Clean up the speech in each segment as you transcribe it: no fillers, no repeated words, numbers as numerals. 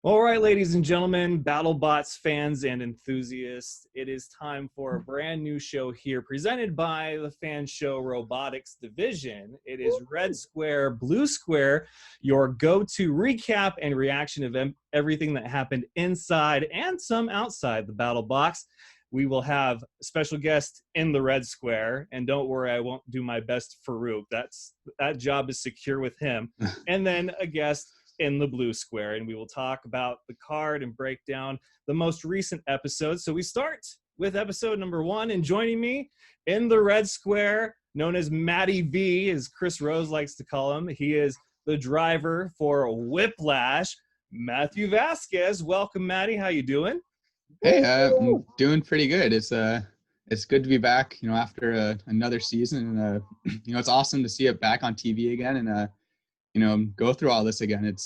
All right, ladies and gentlemen, BattleBots fans and enthusiasts, it is time for a brand new show here presented by the F.A.N Show Robotics Division. It is Red Square, Blue Square, your go-to recap and reaction of everything that happened inside and some outside the battle box. We will have a special guest in the Red Square, and don't worry, I won't do my best Farouk. That job is secure with him. And then a guest in the Blue Square, and we will talk about the card and break down the most recent episodes. So we start with episode number 1, and joining me in the Red Square, known as Matty V, as Chris Rose likes to call him, he is the driver for Whiplash, Matthew Vasquez. Welcome, Matty. How you doing? Hey, I'm doing pretty good. It's good to be back, after another season. And, it's awesome to see it back on TV again and, go through all this again. It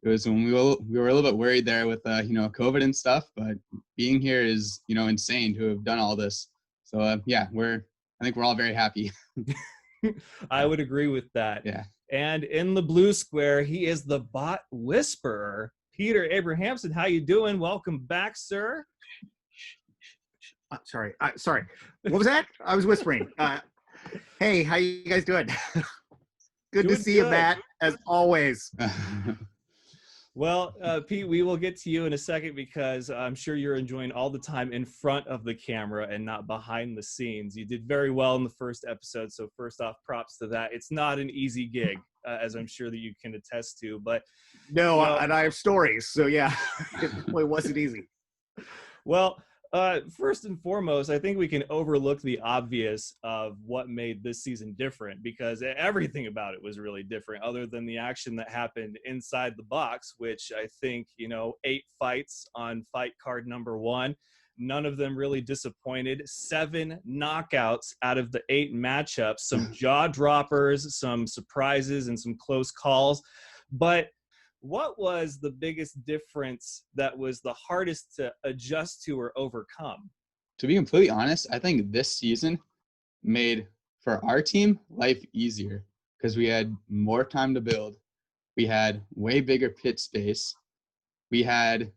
was when we were a little bit worried there with, COVID and stuff, but being here is, insane to have done all this. So, I think we're all very happy. I would agree with that. Yeah. And in the Blue Square, he is the bot whisperer, Peter Abrahamson. How you doing? Welcome back, sir. Sorry. What was that? I was whispering. Hey, how you guys doing? Good to see you, Matt, as always. Well, Pete, we will get to you in a second because I'm sure you're enjoying all the time in front of the camera and not behind the scenes. You did very well in the first episode, so first off, props to that. It's not an easy gig, as I'm sure that you can attest to. But no, and I have stories, so yeah, it wasn't easy. Well, first and foremost, I think we can overlook the obvious of what made this season different, because everything about it was really different other than the action that happened inside the box, which I think, 8 fights on fight card number 1. None of them really disappointed. 7 knockouts out of the 8 matchups, some jaw droppers, some surprises, and some close calls. But what was the biggest difference that was the hardest to adjust to or overcome? To be completely honest, I think this season made, for our team, life easier because we had more time to build. We had way bigger pit space. We had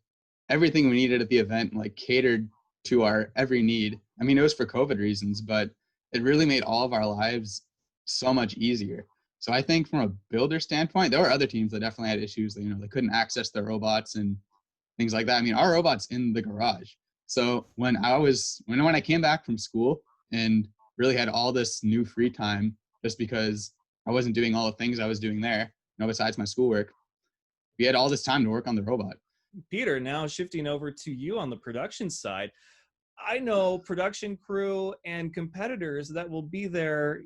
everything we needed at the event, catered to our every need. I mean, it was for COVID reasons, but it really made all of our lives so much easier. So I think from a builder standpoint, there were other teams that definitely had issues. They couldn't access their robots and things like that. I mean, our robot's in the garage. So when I came back from school and really had all this new free time, just because I wasn't doing all the things I was doing there, besides my schoolwork, we had all this time to work on the robot. Peter, now shifting over to you on the production side, I know production crew and competitors that will be there,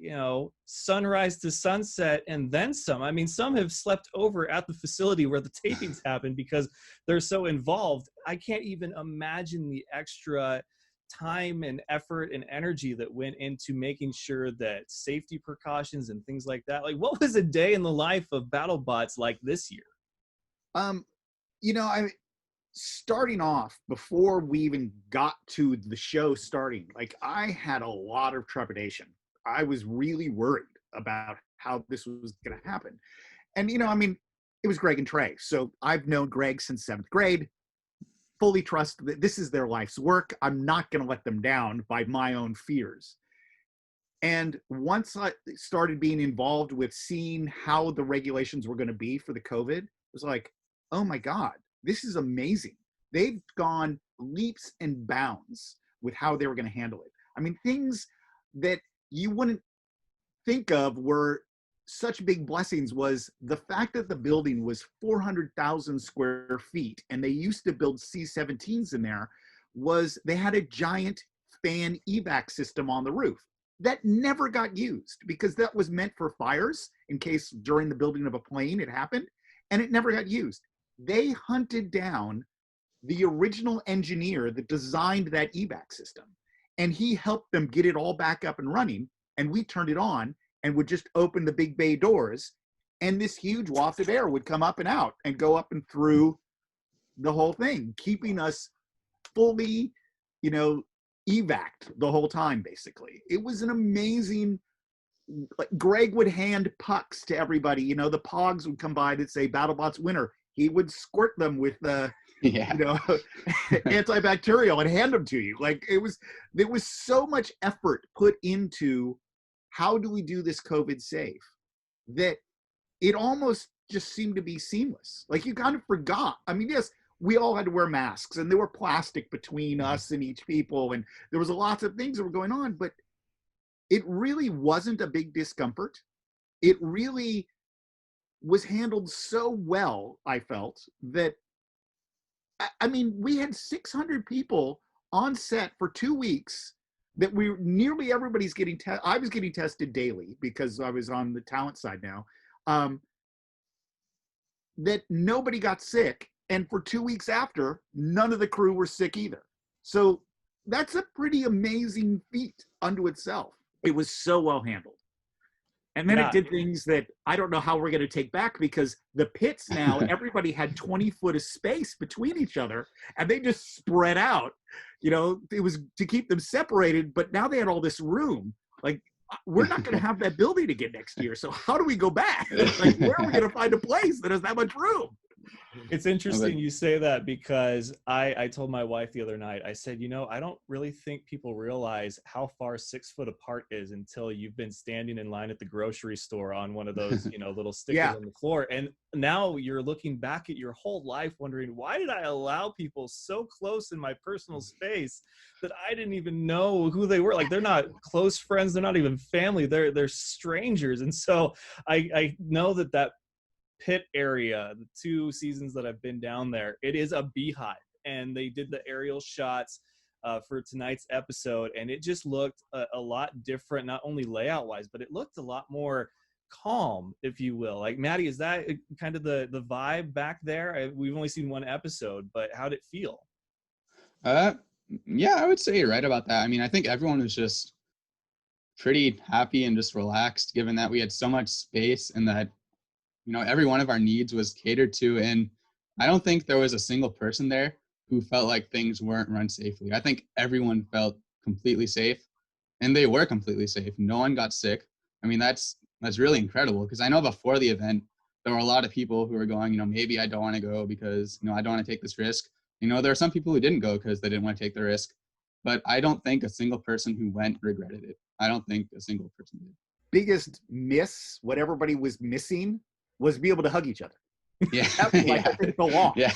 sunrise to sunset and then some. I mean, some have slept over at the facility where the tapings happen because they're so involved. I can't even imagine the extra time and effort and energy that went into making sure that safety precautions and things like that. What was a day in the life of BattleBots like this year? Starting off, before we even got to the show starting, I had a lot of trepidation. I was really worried about how this was going to happen. And, it was Greg and Trey. So I've known Greg since 7th grade, fully trust that this is their life's work. I'm not going to let them down by my own fears. And once I started being involved with seeing how the regulations were going to be for the COVID, it was like, oh my God, this is amazing. They've gone leaps and bounds with how they were going to handle it. I mean, things that you wouldn't think of were such big blessings was the fact that the building was 400,000 square feet and they used to build C-17s in there. They had a giant F.A.N evac system on the roof that never got used because that was meant for fires in case during the building of a plane it happened, and it never got used. They hunted down the original engineer that designed that evac system, and he helped them get it all back up and running, and we turned it on and would just open the big bay doors, and this huge waft of air would come up and out and go up and through the whole thing, keeping us fully, evac'd the whole time, basically. It was an amazing like Greg would hand pucks to everybody. You know, the Pogs would come by and say BattleBots winner. He would squirt them with Yeah. antibacterial and hand them to you. Like there was so much effort put into how do we do this COVID safe that it almost just seemed to be seamless. Like you kind of forgot. I mean, yes, we all had to wear masks and there were plastic between us and each people. And there was lots of things that were going on, but it really wasn't a big discomfort. It really was handled so well, I felt, that, I mean, we had 600 people on set for 2 weeks that nearly everybody's getting I was getting tested daily because I was on the talent side now, that nobody got sick. And for 2 weeks after, none of the crew were sick either. So that's a pretty amazing feat unto itself. It was so well handled. And then it did things that I don't know how we're going to take back, because the pits now, everybody had 20 foot of space between each other and they just spread out. You know, it was to keep them separated, but now they had all this room. Like, we're not going to have that building again next year. So how do we go back? Like, where are we going to find a place that has that much room? It's interesting you say that, because I told my wife the other night, I said, you know, I don't really think people realize how far 6 foot apart is until you've been standing in line at the grocery store on one of those, you know, little stickers on the floor. And now you're looking back at your whole life wondering, why did I allow people so close in my personal space that I didn't even know who they were? Like, they're not close friends. They're not even family. They're strangers. And so I know that pit area, the 2 seasons that I've been down there, it is a beehive. And they did the aerial shots for tonight's episode, and it just looked a lot different, not only layout wise, but it looked a lot more calm, if you will. Like, Matty, is that kind of the vibe back there? We've only seen 1 episode, but how'd it feel? Yeah, I would say you're right about that. I mean, I think everyone was just pretty happy and just relaxed, given that we had so much space and that, you know, every one of our needs was catered to. And I don't think there was a single person there who felt like things weren't run safely. I think everyone felt completely safe, and they were completely safe. No one got sick. I mean, that's really incredible, because I know before the event, there were a lot of people who were going, you know, maybe I don't want to go because, you know, I don't want to take this risk. You know, there are some people who didn't go because they didn't want to take the risk, but I don't think a single person who went regretted it. I don't think a single person did. Biggest miss, what everybody was missing, was be able to hug each other. Yeah. That was like, I think the law. Yeah.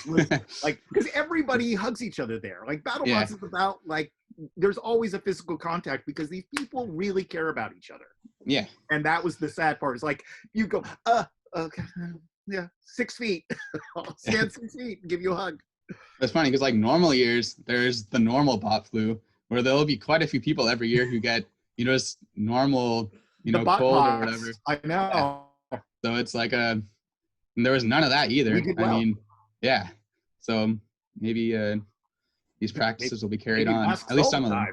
Like, because everybody hugs each other there. Like, BattleBots is about, like, there's always a physical contact because these people really care about each other. Yeah. And that was the sad part. It's like, you go, okay, yeah, 6 feet. I'll stand 6 feet and give you a hug. It's funny because, like, normal years, there's the normal bot flu, where there'll be quite a few people every year who get, you know, just normal, you know, cold or whatever. I know. Yeah. So it's like there was none of that either. I mean, yeah. So maybe these practices will be carried on, at least some of them.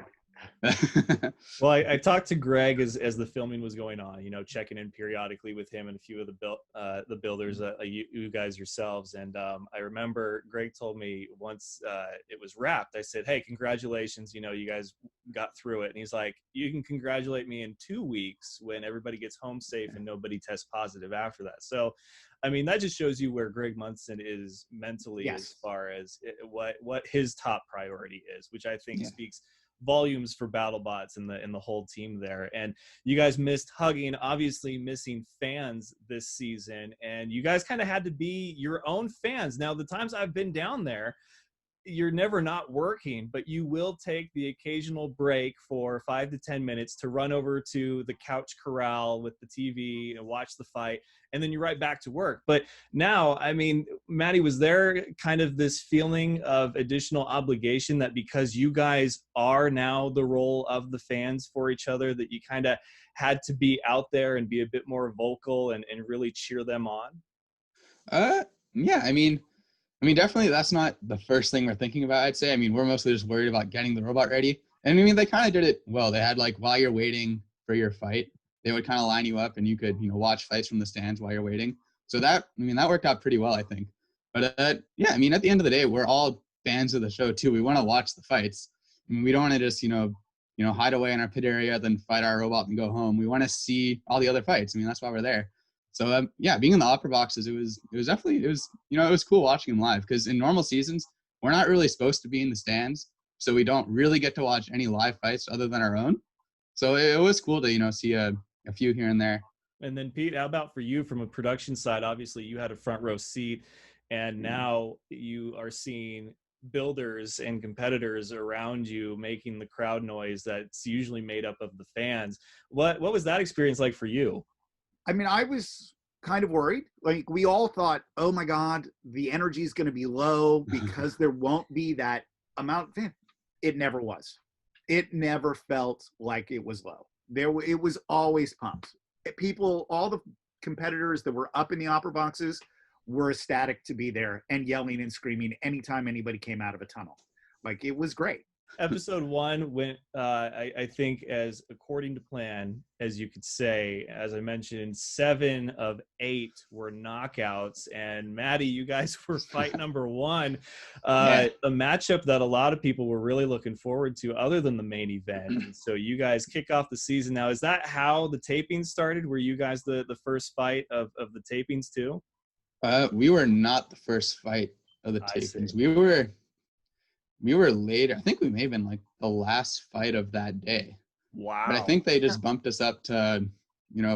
Well, I talked to Greg as the filming was going on, you know, checking in periodically with him and a few of the builders, you guys yourselves. And I remember Greg told me once it was wrapped, I said, hey, congratulations, you know, you guys got through it. And he's like, you can congratulate me in 2 weeks when everybody gets home safe and nobody tests positive after that. So, I mean, that just shows you where Greg Munson is mentally, as far as what his top priority is, which I think speaks volumes for BattleBots and the whole team there. And you guys missed hugging, obviously missing fans this season, and you guys kind of had to be your own fans. Now, the times I've been down there, you're never not working, but you will take the occasional break for 5 to 10 minutes to run over to the couch corral with the TV and watch the fight, and then you're right back to work. But now, I mean, Matty, was there kind of this feeling of additional obligation that because you guys are now the role of the fans for each other, that you kind of had to be out there and be a bit more vocal and really cheer them on? Yeah, I mean, definitely that's not the first thing we're thinking about, I'd say. I mean, we're mostly just worried about getting the robot ready. And I mean, they kind of did it well. They had, like, while you're waiting for your fight, they would kind of line you up and you could, you know, watch fights from the stands while you're waiting. So that worked out pretty well, I think. But yeah, I mean, at the end of the day, we're all fans of the show too. We want to watch the fights. I mean, we don't want to just, you know, hide away in our pit area, then fight our robot and go home. We want to see all the other fights. I mean, that's why we're there. So yeah, being in the upper boxes, it was definitely, it was cool watching them live, because in normal seasons, we're not really supposed to be in the stands. So we don't really get to watch any live fights other than our own. So it was cool to, see a few here and there. And then Pete, how about for you from a production side? Obviously you had a front row seat, and now you are seeing builders and competitors around you making the crowd noise that's usually made up of the fans. What was that experience like for you? I mean, I was kind of worried. Like, we all thought, oh my God, the energy is going to be low because there won't be that amount of fans. It never was. It never felt like it was low. It was always pumped. People, all the competitors that were up in the opera boxes were ecstatic to be there and yelling and screaming anytime anybody came out of a tunnel. Like, it was great. Episode 1 went, I think, as according to plan, as you could say. As I mentioned, 7 of 8 were knockouts. And Matty, you guys were fight number 1. A matchup that a lot of people were really looking forward to, other than the main event. And so you guys kick off the season. Now, is that how the tapings started? Were you guys the first fight of the tapings too? We were not the first fight of the tapings. We were later. I think we may have been like the last fight of that day. Wow. But I think they just bumped us up to,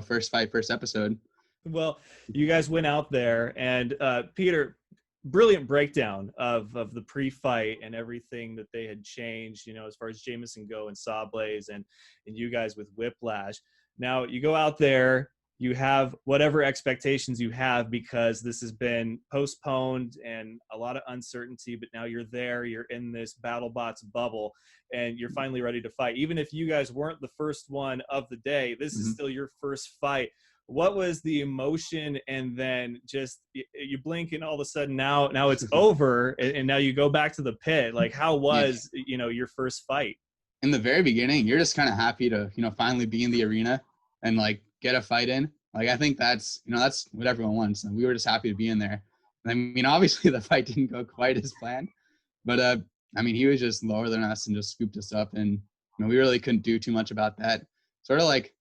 first fight, first episode. Well, you guys went out there, and Peter, brilliant breakdown of the pre-fight and everything that they had changed, as far as Jameson Go and Sawblaze and you guys with Whiplash. Now you go out there, you have whatever expectations you have, because this has been postponed and a lot of uncertainty, but now you're there, you're in this BattleBots bubble, and you're finally ready to fight. Even if you guys weren't the first one of the day, this is still your first fight. What was the emotion? And then just you blink and all of a sudden now it's over, and now you go back to the pit. Like, how was, your first fight? In the very beginning, you're just kind of happy to, finally be in the arena and like get a fight in. Like, I think that's what everyone wants. And we were just happy to be in there. And I mean, obviously the fight didn't go quite as planned, but I mean, he was just lower than us and just scooped us up, and we really couldn't do too much about that. Sort of like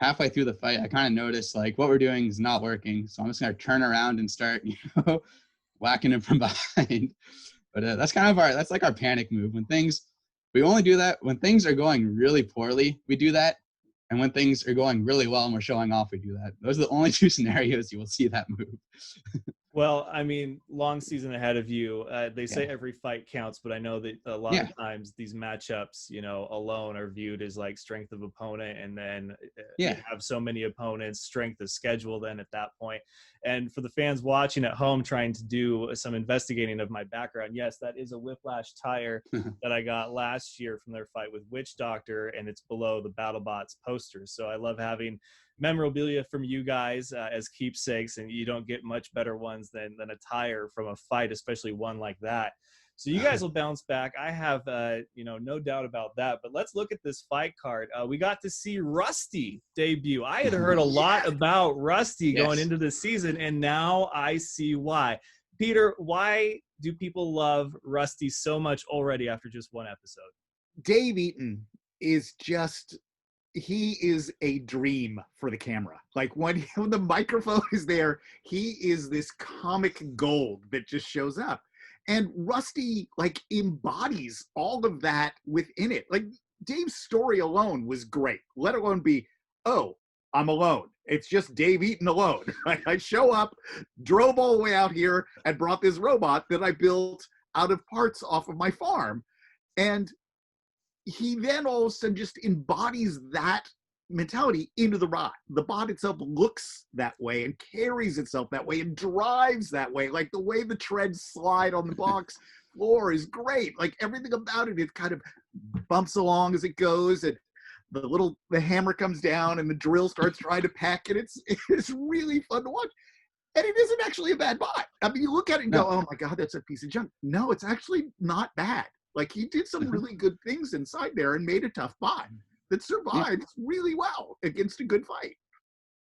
halfway through the fight, I kind of noticed like what we're doing is not working. So I'm just going to turn around and start, whacking him from behind. But that's like our panic move. We only do that when things are going really poorly, we do that. And when things are going really well and we're showing off, we do that. Those are the only 2 scenarios you will see that move. Well, I mean, long season ahead of you. They say every fight counts, but I know that a lot of times these matchups, alone are viewed as like strength of opponent, and then you have so many opponents, strength of schedule then at that point. And for the fans watching at home trying to do some investigating of my background, yes, that is a Whiplash tire that I got last year from their fight with Witch Doctor, and it's below the BattleBots posters. So I love having memorabilia from you guys as keepsakes, and you don't get much better ones than a tire from a fight, especially one like that. So you guys will bounce back. I have no doubt about that. But let's look at this fight card. We got to see Rusty debut. I had heard a lot about Rusty going into the season, and now I see why. Peter, why do people love Rusty so much already after just one episode? Dave Eaton is just, he is a dream for the camera. Like, when the microphone is there, he is this comic gold that just shows up. And Rusty like embodies all of that within it. Like, Dave's story alone was great, let alone be, oh, I'm alone. It's just Dave Eaton alone. I show up, drove all the way out here, and brought this robot that I built out of parts off of my farm. And he then all of a sudden just embodies that mentality into the bot. The bot itself looks that way and carries itself that way and drives that way. Like, the way the treads slide on the box floor is great. Like, everything about it, it kind of bumps along as it goes, and the hammer comes down and the drill starts trying to peck, and it's really fun to watch. And it isn't actually a bad bot. I mean, you look at it and go, oh my God, that's a piece of junk. No, it's actually not bad. Like, he did some really good things inside there and made a tough bot that survives really well against a good fight.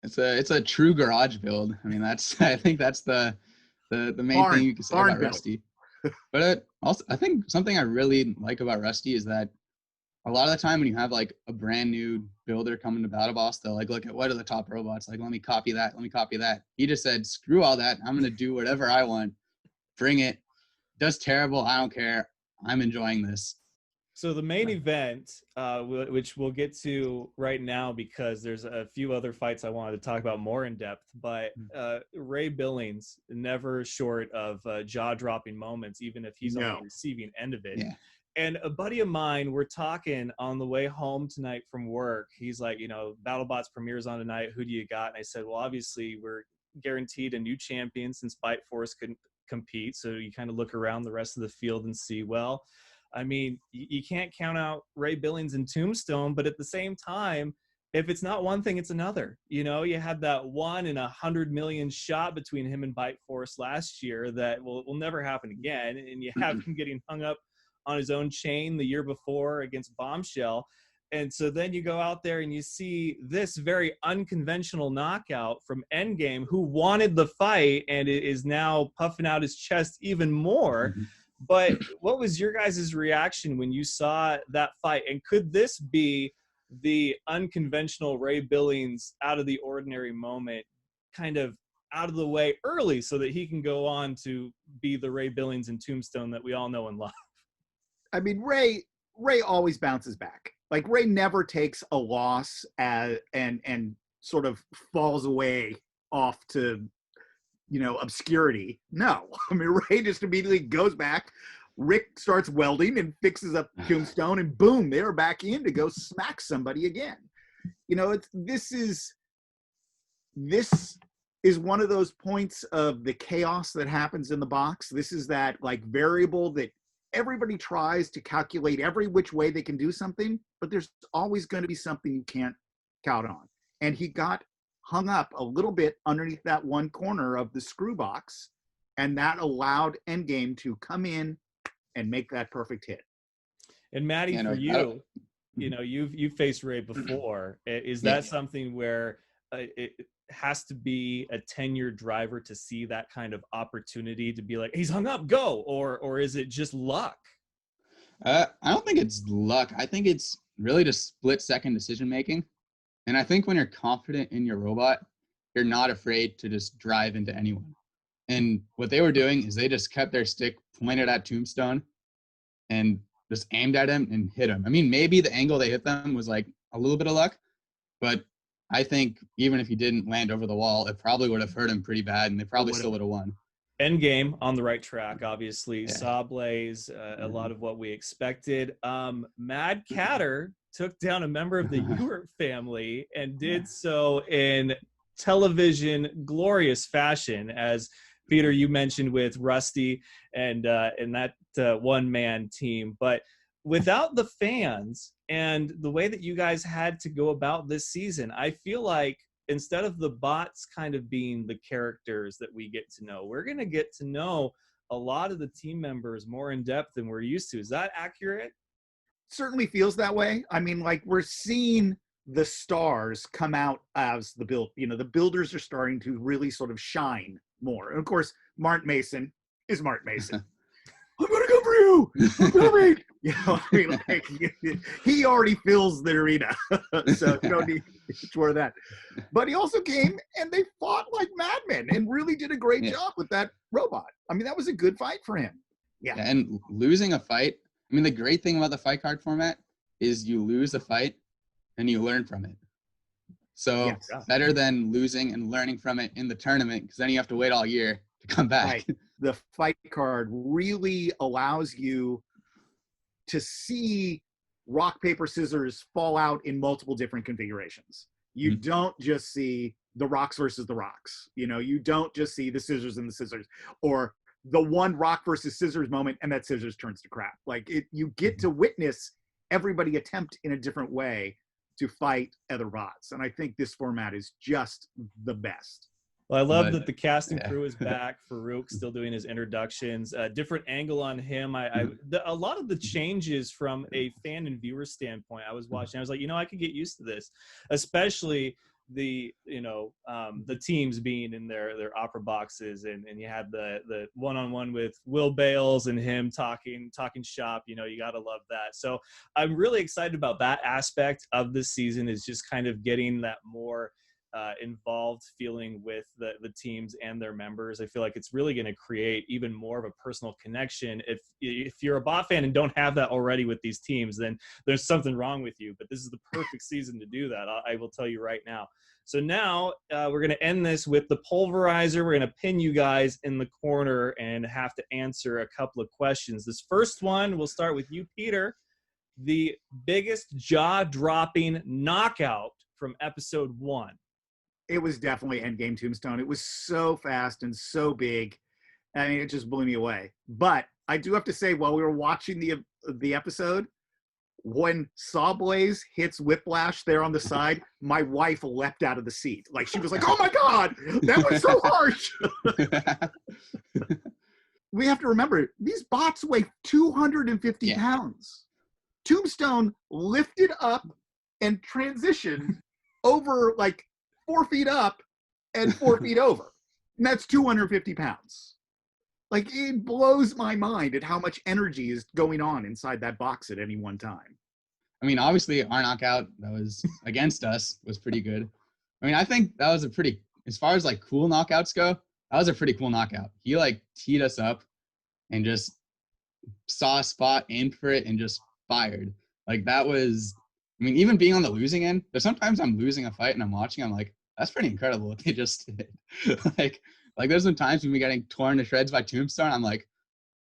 It's a true garage build. I mean, I think that's the main thing you can say about Rusty. But also, I think something I really like about Rusty is that a lot of the time when you have like a brand new builder coming to BattleBots, they'll like look at what are the top robots, like let me copy that, let me copy that. He just said, screw all that, I'm gonna do whatever I want, bring it. Does terrible, I don't care, I'm enjoying this. So the main event, which we'll get to right now because there's a few other fights I wanted to talk about more in depth, but Ray Billings, never short of jaw-dropping moments, even if he's on the receiving end of it. Yeah. And a buddy of mine, we're talking on the way home tonight from work. He's like, BattleBots premieres on tonight. Who do you got? And I said, well, obviously we're guaranteed a new champion since Bite Force couldn't compete. So you kind of look around the rest of the field and see, well, I mean, you can't count out Ray Billings and Tombstone, but at the same time, if it's not one thing, it's another. You had that 1 in 100 million shot between him and Bite Force last year that will never happen again. And you have him getting hung up on his own chain the year before against Bombshell. And so then you go out there and you see this very unconventional knockout from Endgame, who wanted the fight and is now puffing out his chest even more. But what was your guys' reaction when you saw that fight? And could this be the unconventional Ray Billings out of the ordinary moment kind of out of the way early so that he can go on to be the Ray Billings and Tombstone that we all know and love? I mean, Ray always bounces back. Like, Ray never takes a loss and sort of falls away off to obscurity. No, I mean, Ray just immediately goes back. Rick starts welding and fixes up Tombstone, and boom, they're back in to go smack somebody again. This is one of those points of the chaos that happens in the box. This is that like variable that everybody tries to calculate every which way they can do something, but there's always going to be something you can't count on. And he got hung up a little bit underneath that one corner of the screw box, and that allowed Endgame to come in and make that perfect hit. And Matty, for you, you've faced Ray before. Is that something where it has to be a tenured driver to see that kind of opportunity to be like, he's hung up, go, or is it just luck? I don't think it's luck. I think it's really just split-second decision making. And I think when you're confident in your robot, you're not afraid to just drive into anyone. And what they were doing is they just kept their stick pointed at Tombstone and just aimed at him and hit him. I mean, maybe the angle they hit them was like a little bit of luck, but I think even if he didn't land over the wall, it probably would have hurt him pretty bad, and they probably still would have won. Endgame on the right track, obviously. Saw Blaze, a lot of what we expected. Mad Catter took down a member of the Ewert family and did so in television glorious fashion, as Peter, you mentioned with Rusty and that one-man team. But without the fans and the way that you guys had to go about this season, I feel like instead of the bots kind of being the characters that we get to know, we're going to get to know a lot of the team members more in depth than we're used to. Is that accurate? Certainly feels that way. I mean, like, we're seeing the stars come out as the builders are starting to really sort of shine more. And of course, Mark Mason is Mark Mason. I'm gonna go for you. I'm coming. I mean, like, he already fills the arena, so you don't need more of that. But he also came and they fought like madmen and really did a great job with that robot. I mean, that was a good fight for him. Yeah. And losing a fight. I mean, the great thing about the fight card format is you lose a fight and you learn from it. So better than losing and learning from it in the tournament, because then you have to wait all year to come back. Right. The fight card really allows you to see rock, paper, scissors fall out in multiple different configurations. You don't just see the rocks versus the rocks. You don't just see the scissors and the scissors, or the one rock versus scissors moment and that scissors turns to crap. Like, you get to witness everybody attempt in a different way to fight other bots. And I think this format is just the best. Well, I love that the casting crew is back. Farouk still doing his introductions. Different angle on him. A lot of the changes from a fan and viewer standpoint, I was watching. I was like, I could get used to this, especially the the teams being in their opera boxes, and you had the one-on-one with Will Bales and him talking shop. You gotta love that. So I'm really excited about that aspect of this season, is just kind of getting that more involved feeling with the teams and their members. I feel like it's really going to create even more of a personal connection. If you're a bot fan and don't have that already with these teams, then there's something wrong with you. But this is the perfect season to do that. I will tell you right now. So now we're going to end this with the Pulverizer. We're going to pin you guys in the corner and have to answer a couple of questions. This first one, we'll start with you, Peter. The biggest jaw-dropping knockout from episode 1. It was definitely Endgame Tombstone. It was so fast and so big. I mean, it just blew me away. But I do have to say, while we were watching the episode, when Sawblaze hits Whiplash there on the side, my wife leapt out of the seat. Like, she was like, oh my God, that was so harsh. We have to remember, these bots weigh 250 pounds. Tombstone lifted up and transitioned over like 4 feet up and 4 feet over. And that's 250 pounds. Like, it blows my mind at how much energy is going on inside that box at any one time. I mean, obviously our knockout that was against us was pretty good. I mean, I think that was a pretty, as far as like cool knockouts go, that was a pretty cool knockout. He like teed us up and just saw a spot, aimed for it, and just fired. Like, that was, I mean, even being on the losing end, there's sometimes I'm losing a fight and I'm watching, I'm like, that's pretty incredible what they just did. like there's some times when we're getting torn to shreds by Tombstone, I'm like,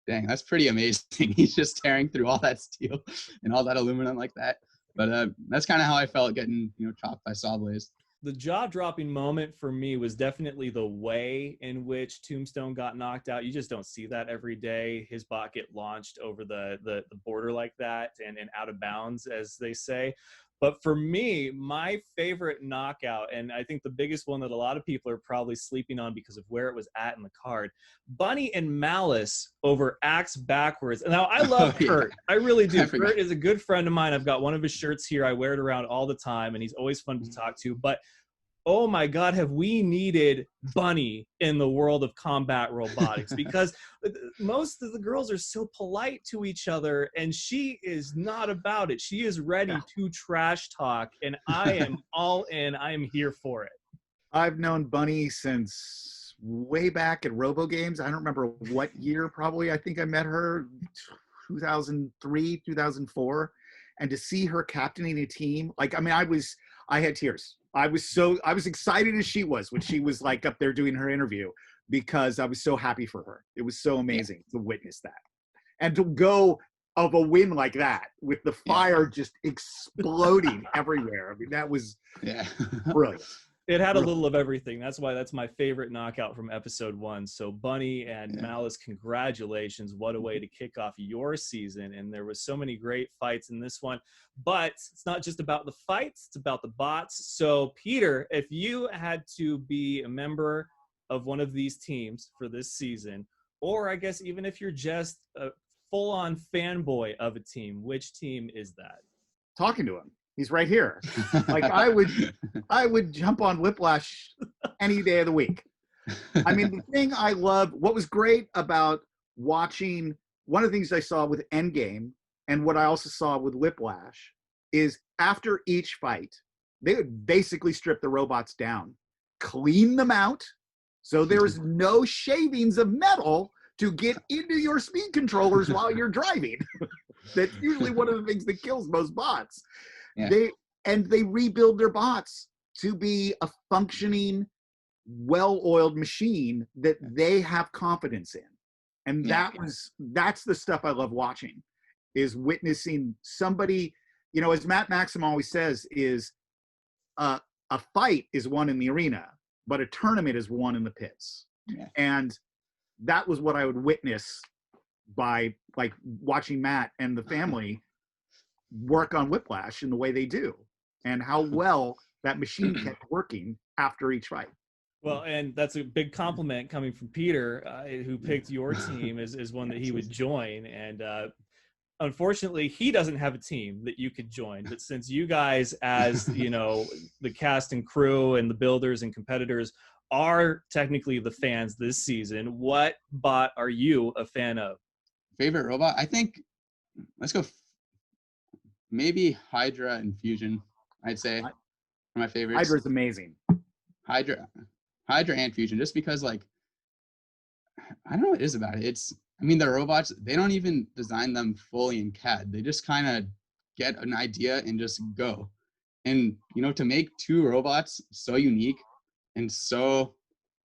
dang, that's pretty amazing. He's just tearing through all that steel and all that aluminum like that. But that's kind of how I felt getting, chopped by Sawblaze. The jaw-dropping moment for me was definitely the way in which Tombstone got knocked out. You just don't see that every day. His bot get launched over the border like that and out of bounds, as they say. But for me, my favorite knockout, and I think the biggest one that a lot of people are probably sleeping on because of where it was at in the card, Bunny and Malice over Axe Backwards. Now, I love Kurt. I really do. Kurt is a good friend of mine. I've got one of his shirts here. I wear it around all the time, and he's always fun to talk to. But oh my God, have we needed Bunny in the world of combat robotics, because most of the girls are so polite to each other, and she is not about it. She is ready to trash talk, and I am all in. I am here for it. I've known Bunny since way back at Robo Games. I don't remember what year, probably. I think I met her 2003, 2004. And to see her captaining a team, like, I mean, I had tears. I was excited as she was when she was like up there doing her interview, because I was so happy for her. It was so amazing to witness that. And to go of a win like that with the fire just exploding everywhere. I mean, that was brilliant. It had a little of everything. That's why that's my favorite knockout from episode 1. So Bunny and Malice, congratulations. What a way to kick off your season. And there was so many great fights in this one. But it's not just about the fights, it's about the bots. So Peter, if you had to be a member of one of these teams for this season, or I guess even if you're just a full-on fanboy of a team, which team is that? Talking to him. He's right here. Like, I would jump on Whiplash any day of the week. I mean, the thing I love, what was great about watching, one of the things I saw with Endgame and what I also saw with Whiplash is after each fight, they would basically strip the robots down, clean them out, so there's no shavings of metal to get into your speed controllers while you're driving. That's usually one of the things that kills most bots. Yeah. They rebuild their bots to be a functioning, well-oiled machine that they have confidence in. And that's the stuff I love watching, is witnessing somebody, as Matt Maxim always says, is a fight is won in the arena, but a tournament is won in the pits. Yeah. And that was what I would witness by like watching Matt and the family work on Whiplash in the way they do, and how well that machine kept working after each fight. Well, and that's a big compliment coming from Peter, who picked your team as one that he would join. And unfortunately, he doesn't have a team that you could join. But since you guys, as you know, the cast and crew and the builders and competitors are technically the fans this season, what bot are you a fan of? Favorite robot? I think let's go maybe Hydra and Fusion. I'd say are my favorites. Hydra's amazing. Hydra and Fusion, just because like I don't know what it is about it. I mean, the robots, they don't even design them fully in CAD. They just kind of get an idea and just go. And, you know, to make two robots so unique and so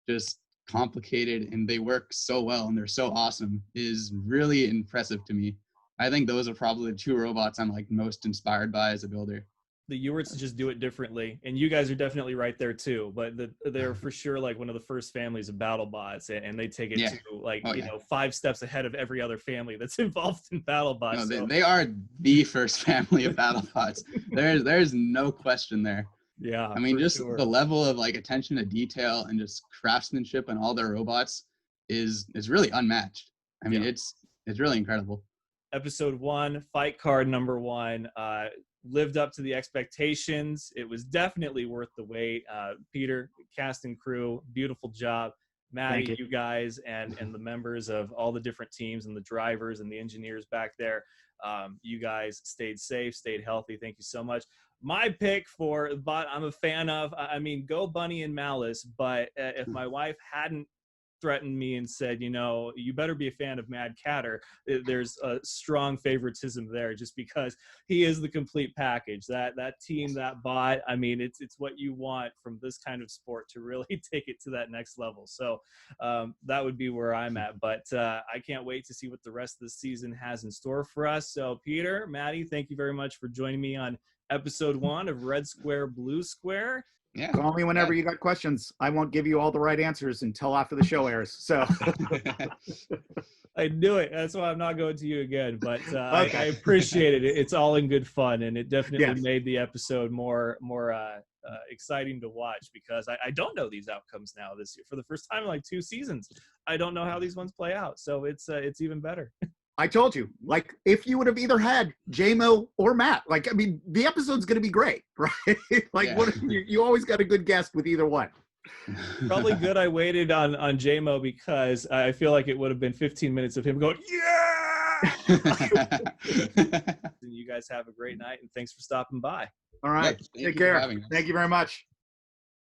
just complicated and they work so well and they're so awesome is really impressive to me. I think those are probably the two robots I'm like most inspired by as a builder. The Ewerts just do it differently, and you guys are definitely right there too. But they're for sure like one of the first families of BattleBots, and they take it to like 5 steps ahead of every other family that's involved in BattleBots. No, they are the first family of BattleBots. There's no question there. Yeah, I mean, just sure. the level of like attention to detail and just craftsmanship and all their robots is really unmatched. I mean, it's really incredible. Episode 1, fight card number 1, lived up to the expectations. It was definitely worth the wait. Peter, cast and crew, beautiful job. Matty, you guys, and the members of all the different teams and the drivers and the engineers back there, you guys stayed safe, stayed healthy. Thank you so much. My pick for the bot I'm a fan of, I mean, go Bunny and Malice, but if my wife hadn't threatened me and said, you know, you better be a fan of Mad Catter, there's a strong favoritism there just because he is the complete package. That team, that bot, I mean, it's what you want from this kind of sport to really take it to that next level. So that would be where I'm at. But I can't wait to see what the rest of the season has in store for us. So Peter, Matty, thank you very much for joining me on episode 1 of Red Square, Blue Square. Yeah. Call me whenever you got questions. I won't give you all the right answers until after the show airs. So I knew it. That's why I'm not going to you again. But I appreciate it. It's all in good fun, and it definitely made the episode more exciting to watch because I don't know these outcomes now this year. For the first time in like 2 seasons, I don't know how these ones play out. So it's even better. I told you, like, if you would have either had JMO or Matt, like, I mean, the episode's going to be great, right? Like, what you always got a good guest with either one. Probably good I waited on JMO because I feel like it would have been 15 minutes of him going, yeah! You guys have a great night, and thanks for stopping by. All right. Take care. Thank you very much.